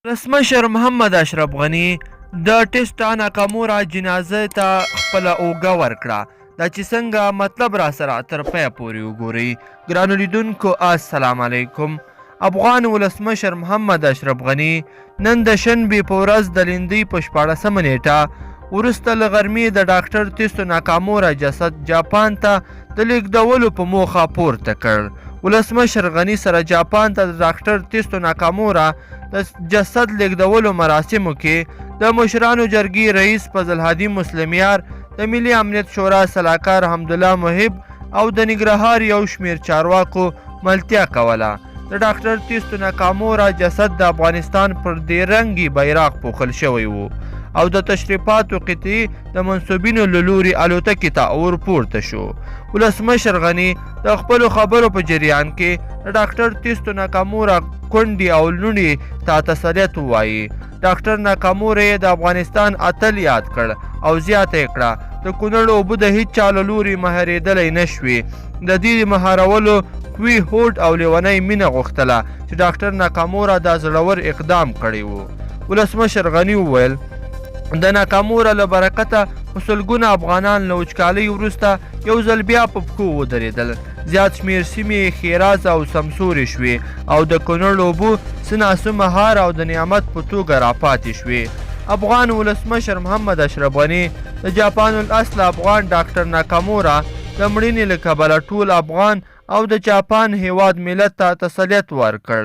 ولسمشر محمد اشرف غني د ټیسټا ناکامورا جنازه ته خپله اوږه ورکړه. دا چې څنګه مطلب را سره تر پایه پورې وګورئ. ګرانو لیدونکو السلام علیکم. افغان ولسمشر محمد اشرف غني نن د شنبې په ورځ د لیندۍ په 14مه نیټه وروسته له غرمې د ډاکټر تیستو ناکامورا جسد جاپان ته د لیږدولو په موخه پورته کړ. ولسمشر غني سره جاپان ته د ډاکټر تیستو ناکامورا د جسد لیږدولو مراسمو کې د مشرانو جرګې رئیس فضل هادي مسلمیار، د ملي امنیت شورا سلاکار حمدالله محب او د ننګرهار یو شمیر چارواکو ملتیا کوله. د ډاکټر تیستو ناکامورا جسد د افغانستان پر دې رنګي بیرغ پوښل شوی و او د تشریفاتو قطعي د منصوبینو له لوري الوتکې ته ورپورته شو. ولسمشر غني د خپلو خبرو په جریان کې د ډاکټر تیستو ناکامورا کونډې او لوڼې ته تسلیت ووایي. ډاکټر ناکامورا یې د افغانستان اتل یاد کړ او زیاته یې کړه د کونړ اوبه د هیچ چا له لوري مهارېدلی نه شوې. د دې مهارولو کوي هوډ او لیونۍ مینه غوښتله چې ډاکټر ناکامورا دا زړور اقدام کړی و. ولسمشر غني وویل د ناکامورا له برکته سلګونه افغانان له وچکالۍ وروسته یو ځل بیا په پښو ودرېدل. زیات شمېر سیمې ښېراز او سمسورې شوې او د کونړ اوبه څه ناسم مهار او د نعمت په توګه راپاتې شوې. افغان ولسمشر محمد اشرف غني د جاپان الاصل افغان ډاکټر ناکامورا د مړینې له کبله ټول افغان او د جاپان هیواد ملت ته تسلیت ورکړ.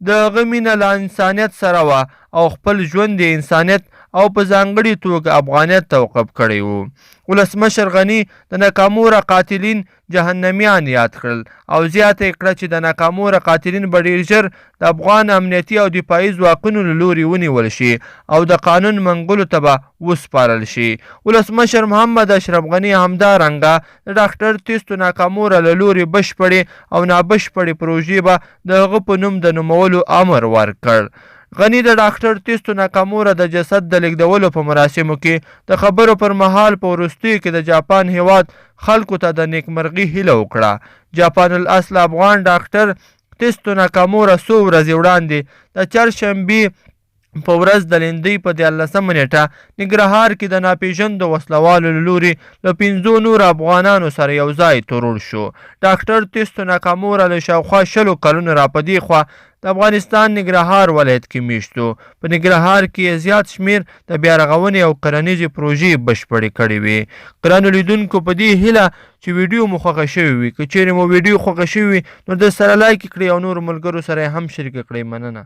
د هغه مینه له انسانیت سره وه او خپل ژوند د انسانیت او په ځانګړي توګه افغانیت ته وقف کړی و. ولسمشر غني د ناکامورا قاتلین جهنمیان یاد کړل او زیاته یې کړه چې د ناکامورا قاتلین به ډېر ژر د افغان امنیتي او دفاعي ځواکونو له لوري ونیول شي او د قانون منګولو ته به وسپارل شي. ولسمشر محمد اشرف غني همدارنګه د ډاکټر تیستو ناکامورا له لوري بشپړې او نابشپړې پروژې به د هغه په نوم د نومولو امر ورکړ. غني د ډاکټر تیستو ناکامورا د جسد د لیږدولو په مراسمو کې د خبرو پر مهال په وروستیو کې د جاپان هیواد خلکو ته د نیکمرغي هیله وکړه. جاپان الاصل افغان ډاکټر تیستو ناکامورا څو ورځې وړاندې د چهارشنبې په ورځ د لیندۍ په 14مه نیټه ننګرهار کې د ناپېژندو وسلوالو له لوري له 5 نورو افغانانو سره یو ځای ترور شو. ډاکټر تیستو ناکامورا له شاوخوا 20 کلونو را په دې خوا د افغانستان ننګرهار ولایت کې میشت و. په ننګرهار کې زیات شمیر د بیارغونې او کرنیزې پروژې بشپړې کړې وې. ګرانو لیدونکو په دې هیله چې ویډیو مو خوښه شوې وي. که چیرې مو ویډیو خوښه شوې وي نو د سره لایک کړئ او نورو ملګرو سره یې هم شریکه کړئ. مننه.